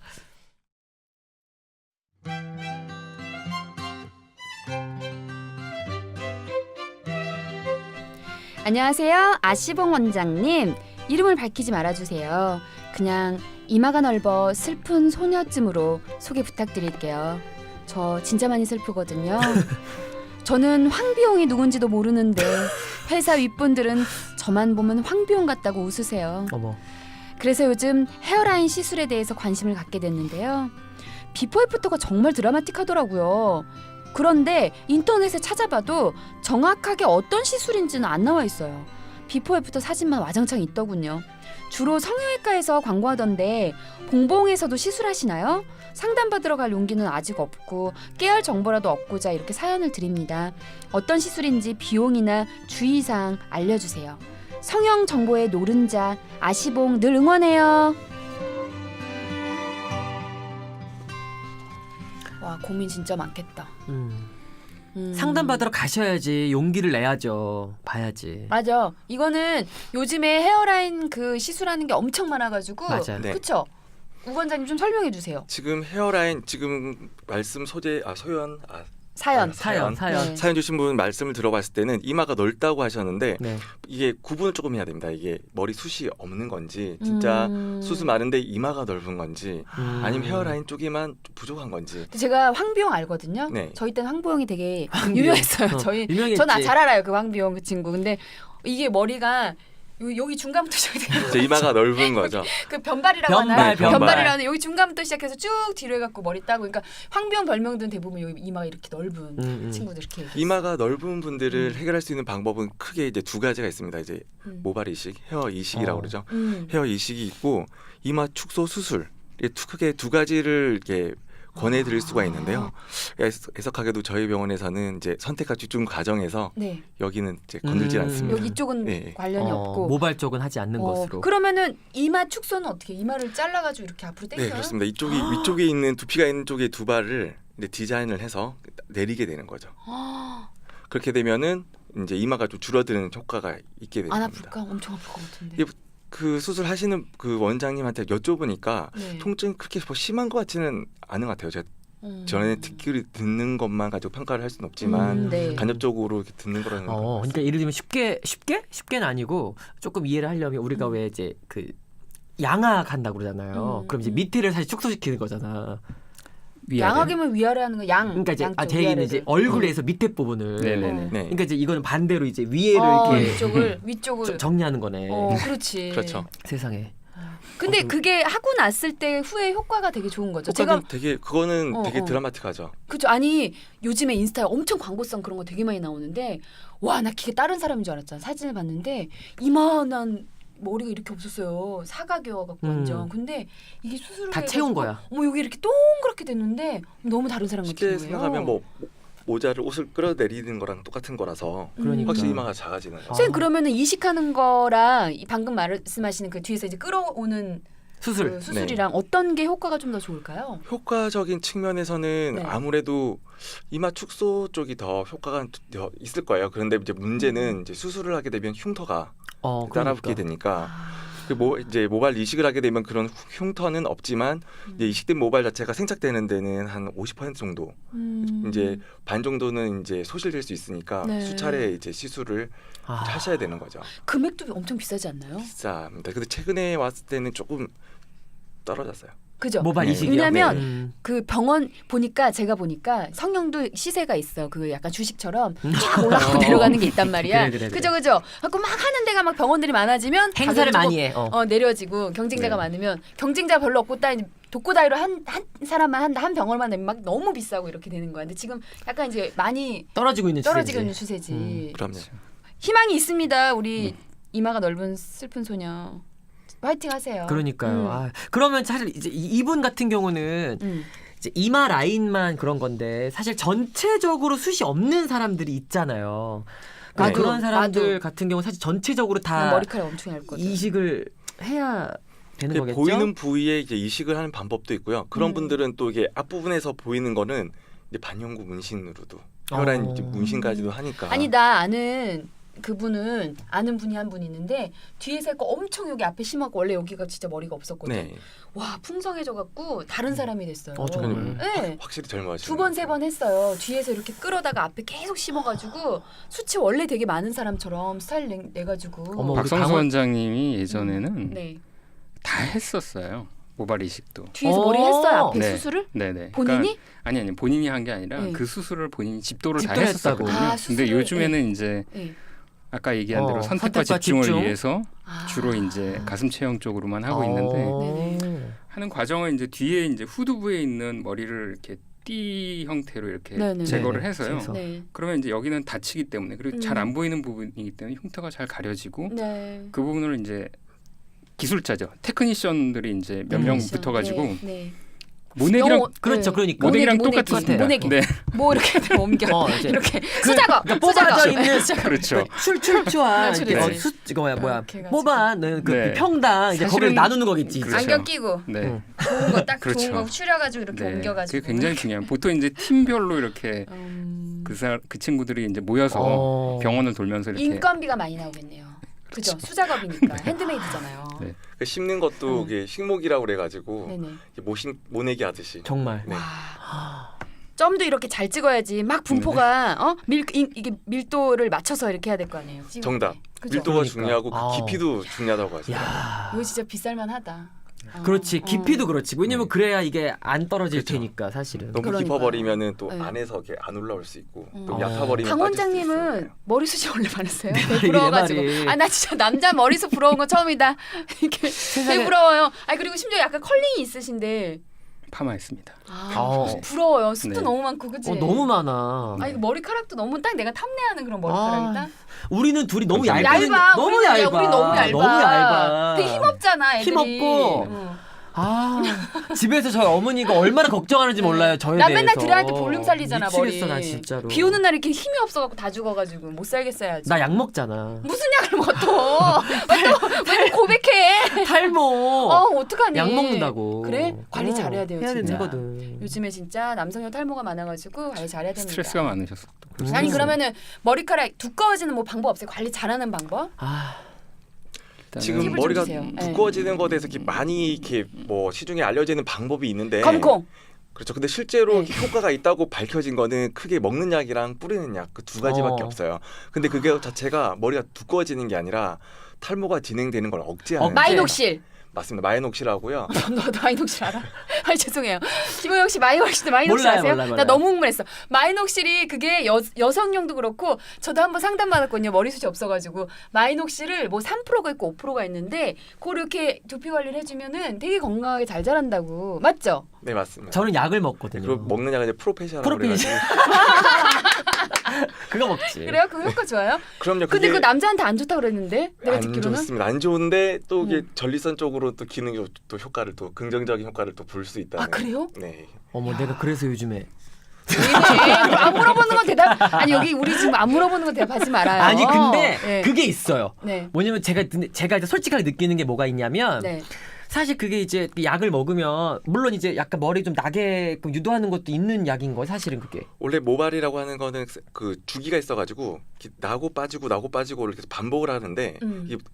[SPEAKER 1] 안녕하세요. 아시봉 원장님. 이름을 밝히지 말아주세요. 그냥 이마가 넓어 슬픈 소녀쯤으로 소개 부탁드릴게요. 저 진짜 많이 슬프거든요. 저는 황비용이 누군지도 모르는데 회사 윗분들은 저만 보면 황비용 같다고 웃으세요.
[SPEAKER 2] 어머.
[SPEAKER 1] 그래서 요즘 헤어라인 시술에 대해서 관심을 갖게 됐는데요. 비포 애프터가 정말 드라마틱하더라고요. 그런데 인터넷에 찾아봐도 정확하게 어떤 시술인지는 안 나와 있어요. 비포 애프터 사진만 와장창 있더군요. 주로 성형외과에서 광고하던데 봉봉에서도 시술하시나요? 상담받으러 갈 용기는 아직 없고 깨알 정보라도 얻고자 이렇게 사연을 드립니다. 어떤 시술인지 비용이나 주의사항 알려주세요. 성형 정보의 노른자 아시봉 늘 응원해요. 와 고민 진짜 많겠다.
[SPEAKER 2] 상담받으러 가셔야지 용기를 내야죠. 봐야지.
[SPEAKER 1] 맞아. 이거는 요즘에 헤어라인 그 시술하는 게 엄청 많아가지고.
[SPEAKER 2] 맞아.
[SPEAKER 5] 네.
[SPEAKER 1] 그렇죠. 우 원장님 좀 설명해 주세요.
[SPEAKER 5] 지금 헤어라인 지금 말씀 소재
[SPEAKER 1] 사연.
[SPEAKER 2] 사연.
[SPEAKER 1] 네.
[SPEAKER 5] 사연 주신 분 말씀을 들어봤을 때는 이마가 넓다고 하셨는데
[SPEAKER 2] 네.
[SPEAKER 5] 이게 구분을 조금 해야 됩니다. 이게 머리 숱이 없는 건지 진짜 숱은 많은데 이마가 넓은 건지 아니면 헤어라인 쪽이만 좀 부족한 건지.
[SPEAKER 1] 제가 황비용 알거든요.
[SPEAKER 5] 네.
[SPEAKER 1] 저희 때는 황비용이 되게
[SPEAKER 2] 황비용.
[SPEAKER 1] 유명했어요. 저희
[SPEAKER 2] 유명했지.
[SPEAKER 1] 전 잘 알아요 그 황비용 그 친구. 근데 이게 머리가 여기 중간부터 시작해요.
[SPEAKER 5] 제 이마가 넓은 거죠.
[SPEAKER 1] 그 변발이라고
[SPEAKER 2] 변발,
[SPEAKER 1] 하나요?
[SPEAKER 2] 변발.
[SPEAKER 1] 변발이라고 하는 여기 중간부터 시작해서 쭉 뒤로 해갖고 머리 따고. 그러니까 황비용 별명들은 대부분 여기 이마가 이렇게 넓은 친구들 이렇게.
[SPEAKER 5] 이마가 넓은 분들을 해결할 수 있는 방법은 크게 이제 두 가지가 있습니다. 이제 모발 이식, 헤어 이식이라고 그러죠. 헤어 이식이 있고 이마 축소 수술. 이게 크게 두 가지를 이렇게 권해드릴 수가 있는데요. 애석하게도 저희 병원에서는 이제 선택과 집중 과정에서
[SPEAKER 1] 네.
[SPEAKER 5] 여기는 이제 건들지 않습니다.
[SPEAKER 1] 여기 쪽은
[SPEAKER 5] 네.
[SPEAKER 1] 관련이 없고.
[SPEAKER 2] 모발 쪽은 하지 않는 것으로.
[SPEAKER 1] 그러면은 이마 축소는 어떻게? 이마를 잘라가지고 이렇게 앞으로 당겨요?
[SPEAKER 5] 네, 그렇습니다. 이쪽이 위쪽에 있는 두피가 있는 쪽에 두 발을 이제 디자인을 해서 내리게 되는 거죠. 그렇게 되면은 이제 이마가 좀 줄어드는 효과가 있게 됩니다.
[SPEAKER 1] 안 아플까? 엄청 아플 것 같은데.
[SPEAKER 5] 이게 그 수술하시는 그 원장님한테 여쭤보니까
[SPEAKER 1] 네.
[SPEAKER 5] 통증이 그렇게 뭐 심한 것 같지는 않은 것 같아요. 제가 전에 듣는 것만 가지고 평가를 할 수는 없지만
[SPEAKER 1] 네.
[SPEAKER 5] 간접적으로 이렇게 듣는 거라는 거.
[SPEAKER 2] 그러니까 예를 들면 쉽게는 아니고 조금 이해를 하려면 우리가 왜 이제 그 양악한다고 그러잖아요. 그럼 이제 밑에를 사실 축소시키는 거잖아.
[SPEAKER 4] 위아래.
[SPEAKER 1] 양악이면 위아래 하는 거 양.
[SPEAKER 2] 그러니까 이제
[SPEAKER 1] 양쪽,
[SPEAKER 2] 대개는 이제
[SPEAKER 1] 위아래를.
[SPEAKER 2] 얼굴에서 밑에 부분을.
[SPEAKER 4] 네네네.
[SPEAKER 5] 네.
[SPEAKER 2] 그러니까 이제 이거는 반대로 이제 위에를 이렇게
[SPEAKER 1] 위쪽을.
[SPEAKER 2] 정리하는 거네.
[SPEAKER 1] 그렇지.
[SPEAKER 5] 그렇죠.
[SPEAKER 2] 세상에.
[SPEAKER 1] 근데 그게 하고 났을 때 후에 효과가 되게 좋은 거죠. 제가
[SPEAKER 5] 효과는 되게 그거는
[SPEAKER 1] 어,
[SPEAKER 5] 되게
[SPEAKER 1] 어.
[SPEAKER 5] 드라마틱하죠.
[SPEAKER 1] 그죠. 아니 요즘에 인스타에 엄청 광고성 그런 거 되게 많이 나오는데 와 나 기계 다른 사람인 줄 알았잖아. 사진을 봤는데 이만한 머리가 이렇게 없었어요. 사각이어갖고 완전. 근데 이게 수술을
[SPEAKER 2] 다
[SPEAKER 1] 해가지고
[SPEAKER 2] 채운 거야.
[SPEAKER 1] 어머 여기 이렇게 동그랗게 됐는데 너무 다른 사람 같은
[SPEAKER 5] 쉽게
[SPEAKER 1] 거예요.
[SPEAKER 5] 생각하면 뭐 모자를 옷을 끌어내리는 거랑 똑같은 거라서
[SPEAKER 2] 그러니까.
[SPEAKER 5] 확실히 이마가 작아지는 거죠.
[SPEAKER 1] 선생님 그러면은 이식하는 거랑 이 방금 말씀하시는 그 뒤에서 이제 끌어오는
[SPEAKER 2] 수술.
[SPEAKER 1] 그 수술이랑 어떤 게 효과가 좀 더 좋을까요?
[SPEAKER 5] 효과적인 측면에서는
[SPEAKER 1] 네.
[SPEAKER 5] 아무래도 이마 축소 쪽이 더 효과가 더 있을 거예요. 그런데 이제 문제는 이제 수술을 하게 되면 흉터가 따라붙게 되니까 이제 모발 이식을 하게 되면 그런 흉터는 없지만 이제 이식된 모발 자체가 생착되는 데는 한 50% 정도 이제 반 정도는 이제 소실될 수 있으니까
[SPEAKER 1] 네.
[SPEAKER 5] 수차례 이제 시술을 하셔야 되는 거죠.
[SPEAKER 1] 금액도 엄청 비싸지 않나요?
[SPEAKER 5] 비쌉니다. 근데 최근에 왔을 때는 조금 떨어졌어요.
[SPEAKER 1] 그죠?
[SPEAKER 2] 모발
[SPEAKER 5] 네.
[SPEAKER 2] 이식이요.
[SPEAKER 1] 왜냐하면 그 병원 보니까 제가 보니까 성형도 시세가 있어. 그 약간 주식처럼 쫙 올라가고 내려가는 게 있단 말이야.
[SPEAKER 2] 그래.
[SPEAKER 1] 그죠? 갖고 막 하는 데가 막 병원들이 많아지면
[SPEAKER 2] 행사를
[SPEAKER 1] 가격이
[SPEAKER 2] 많이 해.
[SPEAKER 1] 내려지고 경쟁자가
[SPEAKER 4] 네.
[SPEAKER 1] 많으면 경쟁자 별로 없고 딱 이제 독고다이로 한 사람만 한다 한 병원만 내면 막 너무 비싸고 이렇게 되는 거야. 근데 지금 약간 이제 많이
[SPEAKER 2] 떨어지고 있는
[SPEAKER 1] 떨어지고
[SPEAKER 2] 추세지.
[SPEAKER 1] 있는 추세지.
[SPEAKER 5] 그럼요.
[SPEAKER 1] 희망이 있습니다. 우리 이마가 넓은 슬픈 소녀. 화이팅 하세요.
[SPEAKER 2] 그러니까요. 그러면 사실 이제 이분 같은 경우는 이제 이마 라인만 그런 건데 사실 전체적으로 숱이 없는 사람들이 있잖아요.
[SPEAKER 1] 나도,
[SPEAKER 2] 그런 사람들
[SPEAKER 1] 나도.
[SPEAKER 2] 같은 경우 사실 전체적으로 다
[SPEAKER 1] 머리카락 엄청 얇거든.
[SPEAKER 2] 이식을 해야 되는 거겠죠.
[SPEAKER 5] 보이는 부위에 이제 이식을 하는 방법도 있고요. 그런 분들은 또 이게 앞부분에서 보이는 거는 이제 반영구 문신으로도 혈안 이제 문신까지도 하니까.
[SPEAKER 1] 아니 나 아는 그분은 아는 분이 한 분 있는데 뒤에서 했고 엄청 여기 앞에 심하고 원래 여기가 진짜 머리가 없었거든.
[SPEAKER 5] 네.
[SPEAKER 1] 와 풍성해져 갖고 다른 사람이 됐어요.
[SPEAKER 2] 정말.
[SPEAKER 1] 네.
[SPEAKER 5] 확실히 젊어지죠.
[SPEAKER 1] 두 번 세 번 했어요. 뒤에서 이렇게 끌어다가 앞에 계속 심어가지고 수치 원래 되게 많은 사람처럼 스타일 내가지고.
[SPEAKER 2] 어머, 우리
[SPEAKER 4] 박성수
[SPEAKER 2] 방원-
[SPEAKER 4] 원장님이 예전에는
[SPEAKER 1] 네.
[SPEAKER 4] 다 했었어요. 모발 이식도.
[SPEAKER 1] 뒤에서 머리 했어요 앞에
[SPEAKER 4] 네.
[SPEAKER 1] 수술을?
[SPEAKER 4] 네네.
[SPEAKER 1] 본인이?
[SPEAKER 4] 그러니까, 아니 본인이 한 게 아니라
[SPEAKER 1] 네.
[SPEAKER 4] 그 수술을 본인이 집도를 다
[SPEAKER 2] 집도를
[SPEAKER 4] 했었거든요.
[SPEAKER 2] 했다고.
[SPEAKER 1] 아,
[SPEAKER 4] 근데
[SPEAKER 1] 수술을,
[SPEAKER 4] 요즘에는 이제
[SPEAKER 1] 네.
[SPEAKER 4] 아까 얘기한 대로 선택과
[SPEAKER 2] 선택과
[SPEAKER 4] 집중을
[SPEAKER 2] 집중.
[SPEAKER 4] 위해서
[SPEAKER 1] 아.
[SPEAKER 4] 주로 이제 가슴 체형 쪽으로만 하고 있는데 하는 과정은 이제 뒤에 이제 후두부에 있는 머리를 이렇게 띠 형태로 이렇게
[SPEAKER 1] 네네.
[SPEAKER 4] 제거를
[SPEAKER 2] 네네.
[SPEAKER 4] 해서요.
[SPEAKER 2] 그래서.
[SPEAKER 1] 네.
[SPEAKER 4] 그러면 이제 여기는 닫히기 때문에 그리고 잘 안 보이는 부분이기 때문에 흉터가 잘 가려지고
[SPEAKER 1] 네.
[SPEAKER 4] 그 부분을 이제 기술자죠. 테크니션들이 이제 몇 명
[SPEAKER 1] 그렇죠.
[SPEAKER 4] 붙어가지고
[SPEAKER 1] 네. 네.
[SPEAKER 4] 모내기랑
[SPEAKER 1] 영어-
[SPEAKER 2] 그렇죠.
[SPEAKER 1] 네.
[SPEAKER 2] 그러니까.
[SPEAKER 4] 모내기랑
[SPEAKER 1] 모내기,
[SPEAKER 4] 똑같은
[SPEAKER 1] 모내기.
[SPEAKER 4] 네,
[SPEAKER 1] 뭐 이렇게 옮겨
[SPEAKER 2] 이제
[SPEAKER 1] 이렇게 수작업
[SPEAKER 2] 그러니까 뽑아져 있는
[SPEAKER 4] 그렇죠.
[SPEAKER 2] 출추한
[SPEAKER 1] 그렇죠,
[SPEAKER 2] 이렇게
[SPEAKER 1] 그렇지.
[SPEAKER 2] 이거 뭐야
[SPEAKER 1] 이렇게 해가지고.
[SPEAKER 2] 뽑아는 그
[SPEAKER 4] 네.
[SPEAKER 2] 평당 이제 거기를
[SPEAKER 4] 사실은-
[SPEAKER 2] 나누는 거겠지.
[SPEAKER 4] 그렇죠.
[SPEAKER 1] 안경 끼고
[SPEAKER 4] 네.
[SPEAKER 2] 응.
[SPEAKER 1] 좋은 거 딱
[SPEAKER 4] 그렇죠.
[SPEAKER 1] 좋은 거 추려가지고 이렇게
[SPEAKER 4] 네.
[SPEAKER 1] 옮겨가지고
[SPEAKER 4] 그게 굉장히 중요해요. 보통 이제 팀별로 이렇게 그 그 친구들이 이제 모여서 병원을 돌면서 이렇게
[SPEAKER 1] 인건비가 많이 나오겠네요. 그죠? 수작업이니까 핸드메이드잖아요.
[SPEAKER 4] 네.
[SPEAKER 5] 그 심는 것도 이게 식목이라고 그래가지고
[SPEAKER 1] 네네.
[SPEAKER 5] 모내기 하듯이.
[SPEAKER 2] 정말.
[SPEAKER 5] 네.
[SPEAKER 1] 와. 점도 이렇게 잘 찍어야지 막 분포가 이게 밀도를 맞춰서 이렇게 해야 될 거 아니에요. 찍을
[SPEAKER 5] 정답.
[SPEAKER 1] 때. 그죠?
[SPEAKER 5] 밀도가
[SPEAKER 2] 그러니까.
[SPEAKER 5] 중요하고 그
[SPEAKER 2] 아.
[SPEAKER 5] 깊이도 중요하다고 하시더라고요.
[SPEAKER 2] 야.
[SPEAKER 1] 이거 진짜 비쌀만하다.
[SPEAKER 2] 그렇지. 깊이도 그렇지. 왜냐면
[SPEAKER 5] 네.
[SPEAKER 2] 그래야 이게 안 떨어질
[SPEAKER 5] 그렇죠.
[SPEAKER 2] 테니까 사실은.
[SPEAKER 5] 너무
[SPEAKER 1] 그러니까요.
[SPEAKER 5] 깊어버리면은 또
[SPEAKER 1] 네.
[SPEAKER 5] 안에서 이렇게 안 올라올 수 있고 또
[SPEAKER 2] 어.
[SPEAKER 5] 얕아버리면
[SPEAKER 1] 강
[SPEAKER 5] 빠질 수
[SPEAKER 1] 원장님은
[SPEAKER 5] 있으니까요.
[SPEAKER 1] 머리숱이 원래 많았어요. 되게
[SPEAKER 2] 말이,
[SPEAKER 1] 부러워가지고.
[SPEAKER 2] 내 말이.
[SPEAKER 1] 아 나 진짜 남자 머리숱 부러운 거 처음이다. 이렇게 되게 부러워요. 아 그리고 심지어 약간 컬링이 있으신데.
[SPEAKER 4] 파마했습니다.
[SPEAKER 1] 부러워요. 숱도
[SPEAKER 4] 네.
[SPEAKER 1] 너무 많고 그치?
[SPEAKER 2] 너무 많아.
[SPEAKER 1] 아 이거 머리카락도 너무 딱 내가 탐내하는 그런 머리카락이다.
[SPEAKER 2] 우리는 둘이 너무
[SPEAKER 5] 얇아.
[SPEAKER 2] 얇아. 너무
[SPEAKER 1] 우리는
[SPEAKER 2] 얇아.
[SPEAKER 1] 우리 너무 얇아.
[SPEAKER 2] 너무 얇아.
[SPEAKER 1] 되게 힘없잖아 애들이.
[SPEAKER 2] 힘없고.
[SPEAKER 1] 응.
[SPEAKER 2] 집에서 저희 어머니가 얼마나 걱정하는지 몰라요. 저에
[SPEAKER 1] 나
[SPEAKER 2] 대해서.
[SPEAKER 1] 맨날 드라이한테 볼륨 살리잖아
[SPEAKER 2] 미치겠어,
[SPEAKER 1] 머리.
[SPEAKER 2] 나 진짜로.
[SPEAKER 1] 비 오는 날 이렇게 힘이 없어갖고 다 죽어가지고 못 살겠어야지.
[SPEAKER 2] 나 약 먹잖아.
[SPEAKER 1] 무슨 약을 먹어 또? 왜 고백해?
[SPEAKER 2] 탈모.
[SPEAKER 1] 어떡하니?
[SPEAKER 2] 약 먹는다고.
[SPEAKER 1] 그래? 관리 잘해야 돼요
[SPEAKER 2] 해야
[SPEAKER 1] 진짜.
[SPEAKER 2] 되거든.
[SPEAKER 1] 요즘에 진짜 남성용 탈모가 많아가지고 관리 잘해야 됩니다.
[SPEAKER 4] 스트레스가 많으셨어.
[SPEAKER 1] 아니 그러면은 머리카락 두꺼워지는 뭐 방법 없어요? 관리 잘하는 방법?
[SPEAKER 5] 지금
[SPEAKER 1] 팁을 좀
[SPEAKER 5] 머리가
[SPEAKER 1] 주세요. 네.
[SPEAKER 5] 두꺼워지는 것에 대해서 이렇게 많이 이렇게 뭐 시중에 알려지는 방법이 있는데
[SPEAKER 1] 검콩.
[SPEAKER 5] 그렇죠. 근데 실제로
[SPEAKER 1] 네.
[SPEAKER 5] 효과가 있다고 밝혀진 거는 크게 먹는 약이랑 뿌리는 약 그 두 가지밖에 없어요. 근데 그게 자체가 머리가 두꺼워지는 게 아니라 탈모가 진행되는 걸 억제하는
[SPEAKER 1] 마이녹실.
[SPEAKER 5] 맞습니다. 마이녹시라고요.
[SPEAKER 1] 너 마이녹실 알아? 아니 죄송해요. 김호영 씨 마이녹실
[SPEAKER 2] 몰라요,
[SPEAKER 1] 아세요?
[SPEAKER 2] 몰라요.
[SPEAKER 1] 나 너무 흥분했어. 마이녹실이 그게 여성용도 그렇고 저도 한번 상담 받았거든요. 머리숱이 없어가지고 마이녹실을 뭐 3%가 있고 5%가 있는데 그걸 이렇게 두피 관리를 해주면은 되게 건강하게 잘 자란다고 맞죠?
[SPEAKER 5] 네 맞습니다.
[SPEAKER 2] 저는 약을 먹거든요.
[SPEAKER 5] 그리고 먹는 약은 이제 프로페시아라고
[SPEAKER 2] 프로페시아.
[SPEAKER 5] 그래가지고
[SPEAKER 2] 그거 먹지.
[SPEAKER 1] 그래요? 그 효과 좋아요?
[SPEAKER 5] 그럼요.
[SPEAKER 1] 근데
[SPEAKER 5] 그게
[SPEAKER 1] 그 남자한테 안 좋다 그랬는데 내가
[SPEAKER 5] 안
[SPEAKER 1] 듣기로는
[SPEAKER 5] 좋습니다. 안 좋은데 또 이게 전립선 쪽으로 또 기능 또 효과를 또 긍정적인 효과를 또 볼 수 있다.
[SPEAKER 1] 아 그래요?
[SPEAKER 5] 네.
[SPEAKER 2] 어머 내가 그래서 요즘에
[SPEAKER 1] 안 물어보는 건 대답 아니 여기 우리 지금 안 물어보는 건 대답하지 말아요.
[SPEAKER 2] 아니 근데
[SPEAKER 1] 네.
[SPEAKER 2] 그게 있어요.
[SPEAKER 1] 네.
[SPEAKER 2] 뭐냐면 제가 이제 솔직하게 느끼는 게 뭐가 있냐면
[SPEAKER 1] 네.
[SPEAKER 2] 사실 그게 이제 약을 먹으면 물론 이제 약간 머리 좀 나게끔 유도하는 것도 있는 약인 거예요. 사실은 그게.
[SPEAKER 5] 원래 모발이라고 하는 거는 그 주기가 있어가지고 이렇게 나고 빠지고 이렇게 계속 반복을 하는데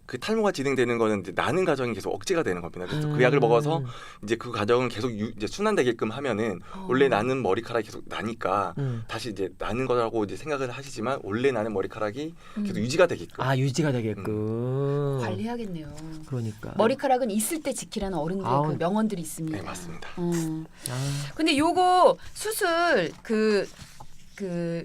[SPEAKER 5] 그 탈모가 진행되는 거는 이제 나는 과정이 계속 억제가 되는 겁니다. 그래서 그 약을 먹어서 이제 그 과정을 계속 이제 순환되게끔 하면은 원래 나는 머리카락이 계속 나니까 다시 이제 나는 거라고 이제 생각을 하시지만 원래 나는 머리카락이 계속 유지가 되게끔.
[SPEAKER 2] 유지가 되게끔.
[SPEAKER 1] 관리하겠네요.
[SPEAKER 2] 그러니까.
[SPEAKER 1] 머리카락은 있을 때 지키라는 어른들의 그 명언들이 있습니다.
[SPEAKER 5] 네 맞습니다.
[SPEAKER 1] 근데 요거 수술 그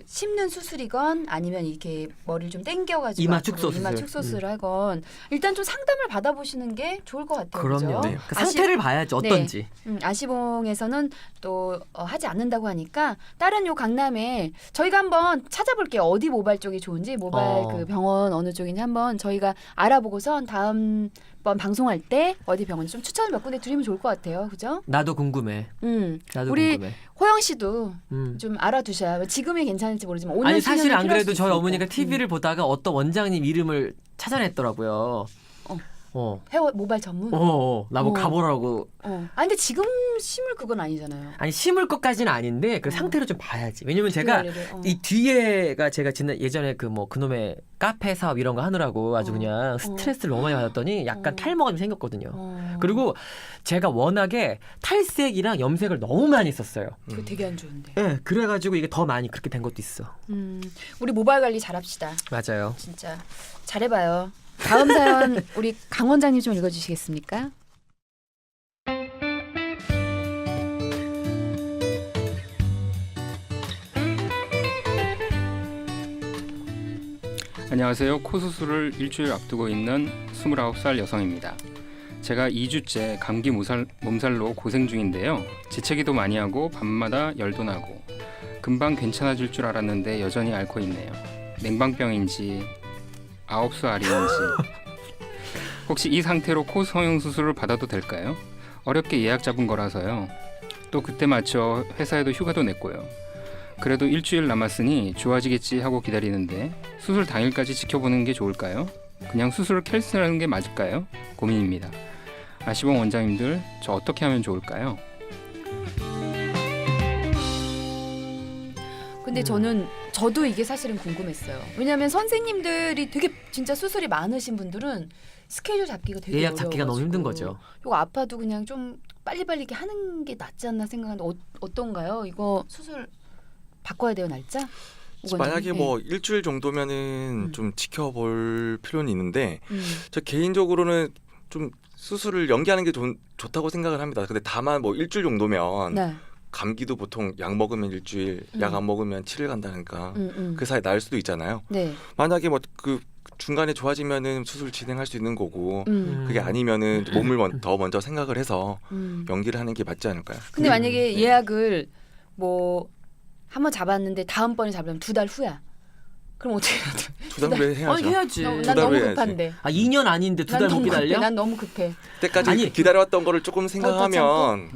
[SPEAKER 1] 심는 수술이건 아니면 이렇게 머리를 좀 당겨가지고
[SPEAKER 2] 이마
[SPEAKER 1] 앞으로
[SPEAKER 2] 축소
[SPEAKER 1] 이마
[SPEAKER 2] 수술.
[SPEAKER 1] 축소술을 하건 일단 좀 상담을 받아보시는 게 좋을 것 같아요.
[SPEAKER 2] 그럼요.
[SPEAKER 1] 그죠?
[SPEAKER 5] 네.
[SPEAKER 2] 그 상태를 봐야지 어떤지.
[SPEAKER 1] 아시봉에서는 또 하지 않는다고 하니까 다른 요 강남에 저희가 한번 찾아볼게요. 어디 모발 쪽이 좋은지 모발 그 병원 어느 쪽인지 한번 저희가 알아보고선 다음번 방송할 때 어디 병원 좀 추천을 몇 군데 드리면 좋을 것 같아요. 그죠?
[SPEAKER 2] 나도 궁금해. 나도
[SPEAKER 1] 우리
[SPEAKER 2] 궁금해.
[SPEAKER 1] 호영 씨도
[SPEAKER 2] 음.
[SPEAKER 1] 좀 알아두셔야 지금이 괜찮을지 모르지만 5년
[SPEAKER 2] 아니 사실
[SPEAKER 1] 10년은
[SPEAKER 2] 안
[SPEAKER 1] 필요할
[SPEAKER 2] 그래도
[SPEAKER 1] 수
[SPEAKER 2] 저희
[SPEAKER 1] 있으니까.
[SPEAKER 2] 어머니가 TV를 보다가 어떤 원장님 이름을 찾아냈더라고요.
[SPEAKER 1] 헤어 모발 전문.
[SPEAKER 2] 나보고 가보라고.
[SPEAKER 1] 아 근데 지금 심을 그건 아니잖아요.
[SPEAKER 2] 아니 심을 것까지는 아닌데 그 상태를 좀 봐야지. 왜냐면 제가 이 뒤에가 제가 예전에 그 뭐 그놈의 카페 사업 이런 거 하느라고 아주 그냥 스트레스를 너무 많이 받았더니 약간 탈모가 좀 생겼거든요. 그리고 제가 워낙에 탈색이랑 염색을 너무 많이 했었어요.
[SPEAKER 1] 그거 되게 안 좋은데.
[SPEAKER 2] 네, 그래가지고 이게 더 많이 그렇게 된 것도 있어.
[SPEAKER 1] 우리 모발 관리 잘합시다.
[SPEAKER 2] 맞아요.
[SPEAKER 1] 진짜 잘해봐요. 다음 사연 우리 강 원장님 좀 읽어주시겠습니까?
[SPEAKER 4] 안녕하세요. 코 수술을 일주일 앞두고 있는 29살 여성입니다. 제가 2주째 감기 몸살로 고생 중인데요. 재채기도 많이 하고 밤마다 열도 나고 금방 괜찮아질 줄 알았는데 여전히 앓고 있네요. 냉방병인지 아홉수 알인지 혹시 이 상태로 코 성형 수술을 받아도 될까요? 어렵게 예약 잡은 거라서요. 또 그때 맞춰 회사에도 휴가도 냈고요. 그래도 일주일 남았으니 좋아지겠지 하고 기다리는데 수술 당일까지 지켜보는 게 좋을까요? 그냥 수술을 캔슬하는 게 맞을까요? 고민입니다. 아시봉 원장님들 저 어떻게 하면 좋을까요?
[SPEAKER 1] 근데 저도 이게 사실은 궁금했어요. 왜냐하면 선생님들이 되게 진짜 수술이 많으신 분들은 스케줄 잡기가 되게
[SPEAKER 2] 예약 잡기가 너무 힘든 거죠.
[SPEAKER 1] 이거 아파도 그냥 좀 빨리빨리 이렇게 하는 게 낫지 않나 생각하는데 어떤가요? 이거 수술 바꿔야 돼요, 날짜?
[SPEAKER 5] 만약에
[SPEAKER 1] 오관장님?
[SPEAKER 5] 뭐 일주일 정도면은 좀 지켜볼 필요는 있는데
[SPEAKER 1] 네.
[SPEAKER 5] 저 개인적으로는 좀 수술을 연기하는 게 좋다고 생각을 합니다. 근데 다만 뭐 일주일 정도면
[SPEAKER 1] 네.
[SPEAKER 5] 감기도 보통 약 먹으면 일주일, 약 안 먹으면 7일 간다니까 그 사이 나을 수도 있잖아요.
[SPEAKER 1] 네.
[SPEAKER 5] 만약에 뭐 그 중간에 좋아지면은 수술 진행할 수 있는 거고
[SPEAKER 1] 음.
[SPEAKER 5] 그게 아니면은 몸을 더 먼저 생각을 해서
[SPEAKER 1] 음.
[SPEAKER 5] 연기를 하는 게 맞지 않을까요?
[SPEAKER 1] 근데 만약에
[SPEAKER 5] 네.
[SPEAKER 1] 예약을 뭐 한번 잡았는데 다음번에 잡으면 2달 후야. 그럼 어떻게 해야 돼?
[SPEAKER 5] 두 달 후에 해야죠.
[SPEAKER 2] 아니 해야지.
[SPEAKER 1] 난
[SPEAKER 5] 달
[SPEAKER 1] 너무
[SPEAKER 5] 후에 해야지.
[SPEAKER 1] 급한데.
[SPEAKER 2] 2년 아닌데 2달
[SPEAKER 1] 난
[SPEAKER 2] 못
[SPEAKER 1] 너무 급해.
[SPEAKER 2] 기다려?
[SPEAKER 1] 난 너무 급해.
[SPEAKER 5] 그때까지
[SPEAKER 2] 아니,
[SPEAKER 5] 기다려왔던 거를 조금
[SPEAKER 1] 더
[SPEAKER 5] 생각하면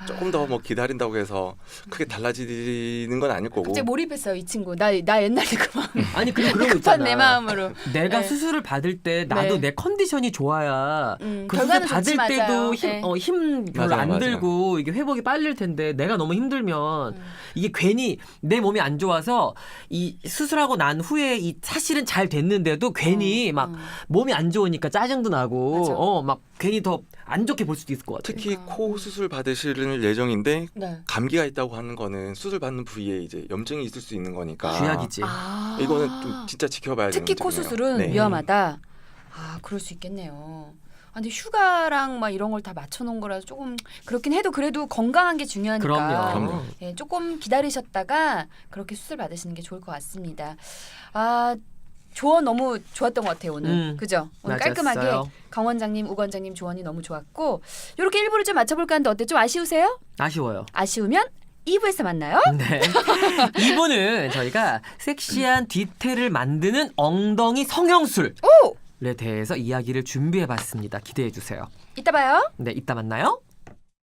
[SPEAKER 5] 조금 더 뭐 기다린다고 해서 크게 달라지는 건 아닐 거고.
[SPEAKER 1] 갑자기 몰입했어요, 이 친구. 나 옛날에 그 마음.
[SPEAKER 2] 아니 그런 거
[SPEAKER 1] 급한
[SPEAKER 2] 있잖아.
[SPEAKER 1] 내 마음으로.
[SPEAKER 2] 내가
[SPEAKER 1] 네.
[SPEAKER 2] 수술을 받을 때 나도
[SPEAKER 1] 네.
[SPEAKER 2] 내 컨디션이 좋아야 그 수술
[SPEAKER 1] 결과는
[SPEAKER 2] 받을
[SPEAKER 1] 좋지,
[SPEAKER 2] 때도
[SPEAKER 1] 맞아요.
[SPEAKER 2] 힘,
[SPEAKER 1] 네.
[SPEAKER 2] 힘 별로
[SPEAKER 5] 맞아요,
[SPEAKER 2] 안
[SPEAKER 5] 맞아요.
[SPEAKER 2] 들고 이게 회복이 빨릴 텐데 내가 너무 힘들면 이게 괜히 내 몸이 안 좋아서 이 수술하고 난 후에 이 사실은 잘 됐는데도 괜히 막 몸이 안 좋으니까 짜증도 나고
[SPEAKER 1] 맞아.
[SPEAKER 2] 막 괜히 더 안 좋게 볼 수도 있을 것 같아.
[SPEAKER 5] 특히 코 수술 받으실 예정인데
[SPEAKER 1] 네.
[SPEAKER 5] 감기가 있다고 하는 거는 수술 받는 부위에 이제 염증이 있을 수 있는 거니까
[SPEAKER 2] 쥐약이지.
[SPEAKER 1] 아.
[SPEAKER 5] 이거는 좀 진짜 지켜봐야 되는
[SPEAKER 1] 특히 코
[SPEAKER 5] 문제네요.
[SPEAKER 1] 수술은
[SPEAKER 5] 네.
[SPEAKER 1] 위험하다. 아, 그럴 수 있겠네요. 아, 근데 휴가랑 막 이런 걸 다 맞춰놓은 거라서 조금 그렇긴 해도 그래도 건강한 게 중요하니까.
[SPEAKER 2] 그럼요.
[SPEAKER 1] 예, 조금 기다리셨다가 그렇게 수술 받으시는 게 좋을 것 같습니다. 아, 조언 너무 좋았던 것 같아요 오늘. 그죠? 오늘
[SPEAKER 2] 맞았어요.
[SPEAKER 1] 깔끔하게 강 원장님, 우 원장님 조언이 너무 좋았고 이렇게 1부를 좀 맞춰볼까 하는데 어때? 좀 아쉬우세요?
[SPEAKER 2] 아쉬워요.
[SPEAKER 1] 아쉬우면 2부에서 만나요.
[SPEAKER 2] 네. 이분은 저희가 섹시한 뒤태를 만드는 엉덩이 성형술에 대해서 이야기를 준비해봤습니다. 기대해 주세요.
[SPEAKER 1] 이따 봐요.
[SPEAKER 2] 네, 이따 만나요.